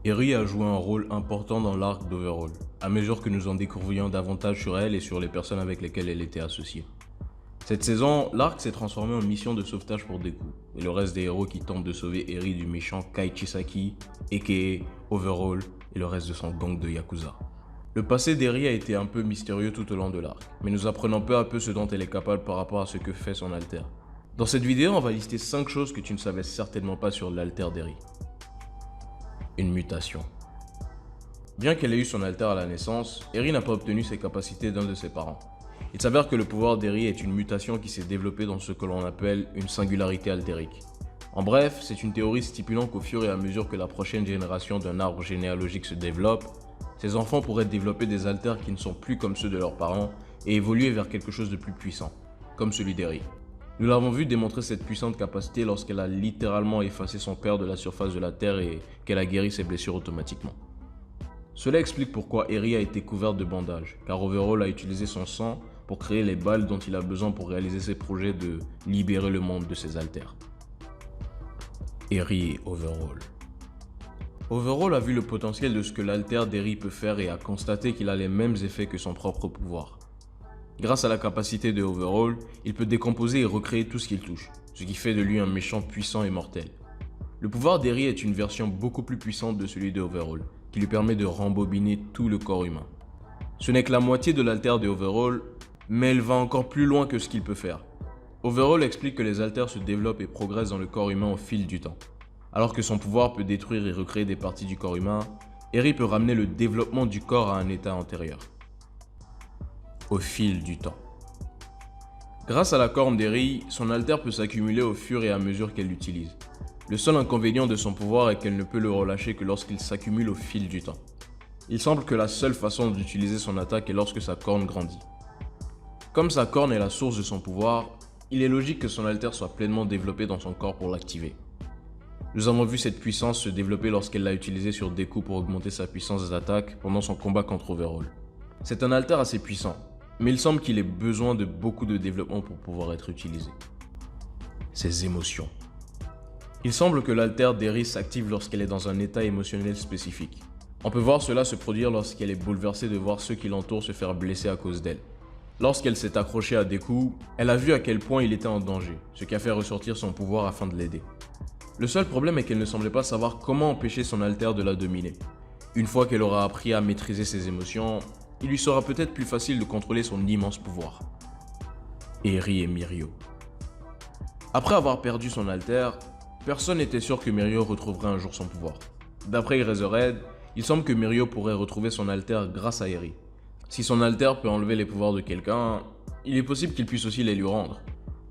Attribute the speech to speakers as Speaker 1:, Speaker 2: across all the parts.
Speaker 1: Eri a joué un rôle important dans l'arc d'Overhaul, à mesure que nous en découvrions davantage sur elle et sur les personnes avec lesquelles elle était associée. Cette saison, l'arc s'est transformé en mission de sauvetage pour Deku, et le reste des héros qui tentent de sauver Eri du méchant Kai Chisaki, aka Overhaul, et le reste de son gang de Yakuza. Le passé d'Eri a été un peu mystérieux tout au long de l'arc, mais nous apprenons peu à peu ce dont elle est capable par rapport à ce que fait son alter. Dans cette vidéo, on va lister 5 choses que tu ne savais certainement pas sur l'alter d'Eri. Une mutation. Bien qu'elle ait eu son alter à la naissance, Eri n'a pas obtenu ses capacités d'un de ses parents. Il s'avère que le pouvoir d'Eri est une mutation qui s'est développée dans ce que l'on appelle une singularité altérique. En bref, c'est une théorie stipulant qu'au fur et à mesure que la prochaine génération d'un arbre généalogique se développe, ces enfants pourraient développer des alters qui ne sont plus comme ceux de leurs parents et évoluer vers quelque chose de plus puissant, comme celui d'Eri. Nous l'avons vu démontrer cette puissante capacité lorsqu'elle a littéralement effacé son père de la surface de la Terre et qu'elle a guéri ses blessures automatiquement. Cela explique pourquoi Eri a été couverte de bandages, car Overhaul a utilisé son sang pour créer les balles dont il a besoin pour réaliser ses projets de libérer le monde de ses alters. Eri et Overhaul. Overhaul a vu le potentiel de ce que l'alter d'Eri peut faire et a constaté qu'il a les mêmes effets que son propre pouvoir. Grâce à la capacité de Overhaul, il peut décomposer et recréer tout ce qu'il touche, ce qui fait de lui un méchant puissant et mortel. Le pouvoir d'Eri est une version beaucoup plus puissante de celui de Overhaul, qui lui permet de rembobiner tout le corps humain. Ce n'est que la moitié de l'alter de Overhaul, mais elle va encore plus loin que ce qu'il peut faire. Overhaul explique que les alters se développent et progressent dans le corps humain au fil du temps. Alors que son pouvoir peut détruire et recréer des parties du corps humain, Eri peut ramener le développement du corps à un état antérieur. Au fil du temps. Grâce à la corne d'Eri, son alter peut s'accumuler au fur et à mesure qu'elle l'utilise. Le seul inconvénient de son pouvoir est qu'elle ne peut le relâcher que lorsqu'il s'accumule au fil du temps. Il semble que la seule façon d'utiliser son attaque est lorsque sa corne grandit. Comme sa corne est la source de son pouvoir, il est logique que son alter soit pleinement développé dans son corps pour l'activer. Nous avons vu cette puissance se développer lorsqu'elle l'a utilisé sur Deku pour augmenter sa puissance d'attaque pendant son combat contre Overhaul. C'est un alter assez puissant, mais il semble qu'il ait besoin de beaucoup de développement pour pouvoir être utilisé. Ses émotions. Il semble que l'alter d'Eri s'active lorsqu'elle est dans un état émotionnel spécifique. On peut voir cela se produire lorsqu'elle est bouleversée de voir ceux qui l'entourent se faire blesser à cause d'elle. Lorsqu'elle s'est accrochée à Deku, elle a vu à quel point il était en danger, ce qui a fait ressortir son pouvoir afin de l'aider. Le seul problème est qu'elle ne semblait pas savoir comment empêcher son alter de la dominer. Une fois qu'elle aura appris à maîtriser ses émotions, il lui sera peut-être plus facile de contrôler son immense pouvoir. Eri et Mirio. Après avoir perdu son alter, personne n'était sûr que Mirio retrouverait un jour son pouvoir. D'après Eraserhead, il semble que Mirio pourrait retrouver son alter grâce à Eri. Si son alter peut enlever les pouvoirs de quelqu'un, il est possible qu'il puisse aussi les lui rendre.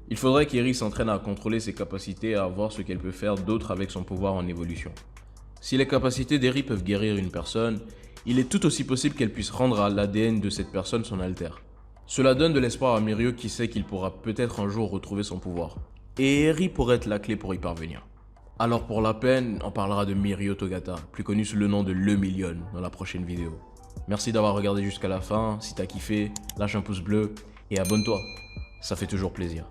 Speaker 1: Il faudrait qu'Eri s'entraîne à contrôler ses capacités et à voir ce qu'elle peut faire d'autre avec son pouvoir en évolution. Si les capacités d'Eri peuvent guérir une personne, il est tout aussi possible qu'elle puisse rendre à l'ADN de cette personne son alter. Cela donne de l'espoir à Mirio qui sait qu'il pourra peut-être un jour retrouver son pouvoir. Et Eri pourrait être la clé pour y parvenir. Alors pour la peine, on parlera de Mirio Togata, plus connu sous le nom de Le Million, dans la prochaine vidéo. Merci d'avoir regardé jusqu'à la fin, si t'as kiffé, lâche un pouce bleu et abonne-toi, ça fait toujours plaisir.